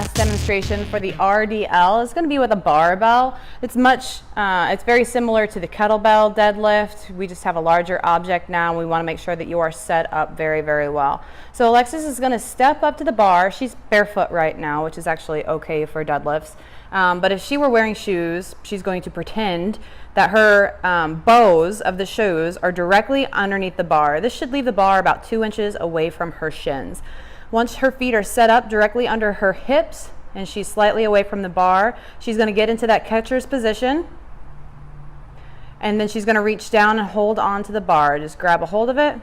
last demonstration for the RDL is going to be with a barbell. It's very similar to the kettlebell deadlift. We just have a larger object now. We want to make sure that you are set up very, very well. So Alexis is going to step up to the bar. She's barefoot right now, which is actually okay for deadlifts. But if she were wearing shoes, she's going to pretend that her bows of the shoes are directly underneath the bar. This should leave the bar about 2 inches away from her shins. Once her feet are set up directly under her hips and she's slightly away from the bar, she's going to get into that catcher's position, and then she's going to reach down and hold on to the bar. Just grab a hold of it.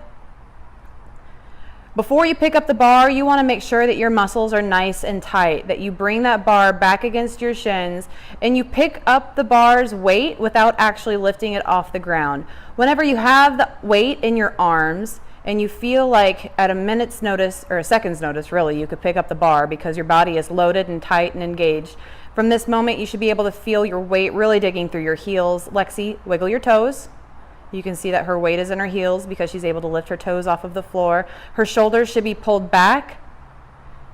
Before you pick up the bar, you want to make sure that your muscles are nice and tight, that you bring that bar back against your shins and you pick up the bar's weight without actually lifting it off the ground. Whenever you have the weight in your arms and you feel like at a minute's notice, or a second's notice really, you could pick up the bar because your body is loaded and tight and engaged. From this moment, you should be able to feel your weight really digging through your heels. Lexi, wiggle your toes. You can see that her weight is in her heels because she's able to lift her toes off of the floor. Her shoulders should be pulled back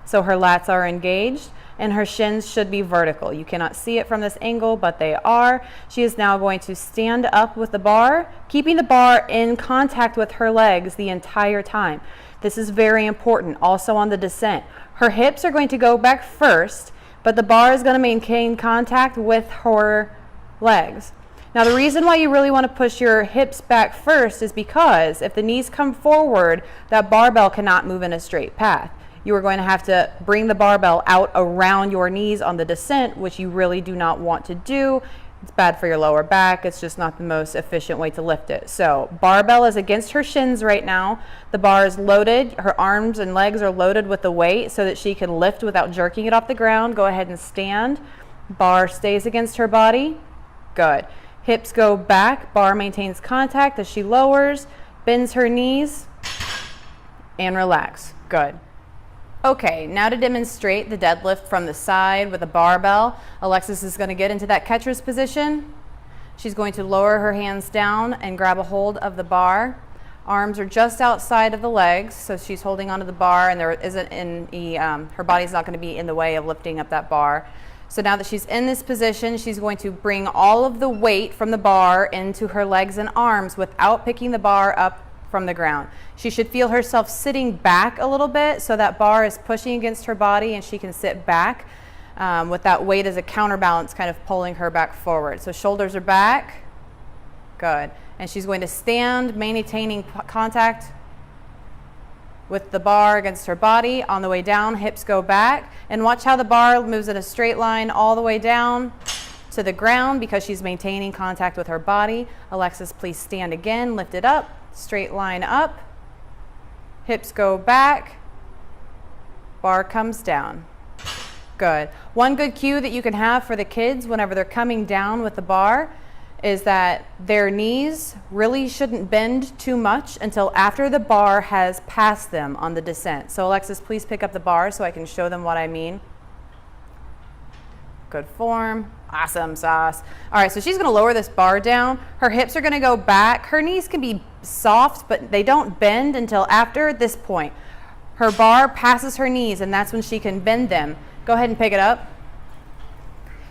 so her lats are engaged, and her shins should be vertical. You cannot see it from this angle, but they are. She is now going to stand up with the bar, keeping the bar in contact with her legs the entire time. This is very important. Also on the descent, her hips are going to go back first, but the bar is going to maintain contact with her legs. Now, the reason why you really want to push your hips back first is because if the knees come forward, that barbell cannot move in a straight path. You are going to have to bring the barbell out around your knees on the descent, which you really do not want to do. It's bad for your lower back. It's just not the most efficient way to lift it. So barbell is against her shins right now. The bar is loaded. Her arms and legs are loaded with the weight so that she can lift without jerking it off the ground. Go ahead and stand. Bar stays against her body. Good. Hips go back, bar maintains contact as she lowers, bends her knees, and relax. Good. Okay, now to demonstrate the deadlift from the side with a barbell, Alexis is going to get into that catcher's position. She's going to lower her hands down and grab a hold of the bar. Arms are just outside of the legs, so she's holding onto the bar, and there isn't any, her body's not going to be in the way of lifting up that bar. So now that she's in this position, she's going to bring all of the weight from the bar into her legs and arms without picking the bar up from the ground. She should feel herself sitting back a little bit so that bar is pushing against her body and she can sit back with that weight as a counterbalance kind of pulling her back forward. So shoulders are back. Good. And she's going to stand, maintaining contact with the bar against her body. On the way down, hips go back, and watch how the bar moves in a straight line all the way down to the ground because she's maintaining contact with her body. Alexis, please stand again, lift it up, straight line up, hips go back, bar comes down. Good. One good cue that you can have for the kids whenever they're coming down with the bar is that their knees really shouldn't bend too much until after the bar has passed them on the descent. So Alexis, please pick up the bar so I can show them what I mean. Good form. Awesome sauce. All right, so she's gonna lower this bar down. Her hips are gonna go back. Her knees can be soft, but they don't bend until after this point. Her bar passes her knees, and that's when she can bend them. Go ahead and pick it up.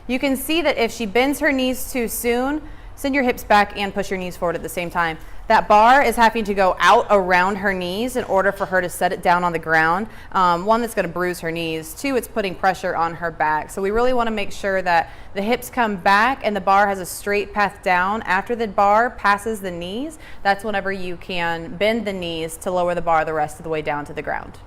You can see that if she bends her knees too soon, send your hips back and push your knees forward at the same time. That bar is having to go out around her knees in order for her to set it down on the ground. One, that's going to bruise her knees. Two, it's putting pressure on her back. So we really want to make sure that the hips come back and the bar has a straight path down. After the bar passes the knees, that's whenever you can bend the knees to lower the bar the rest of the way down to the ground.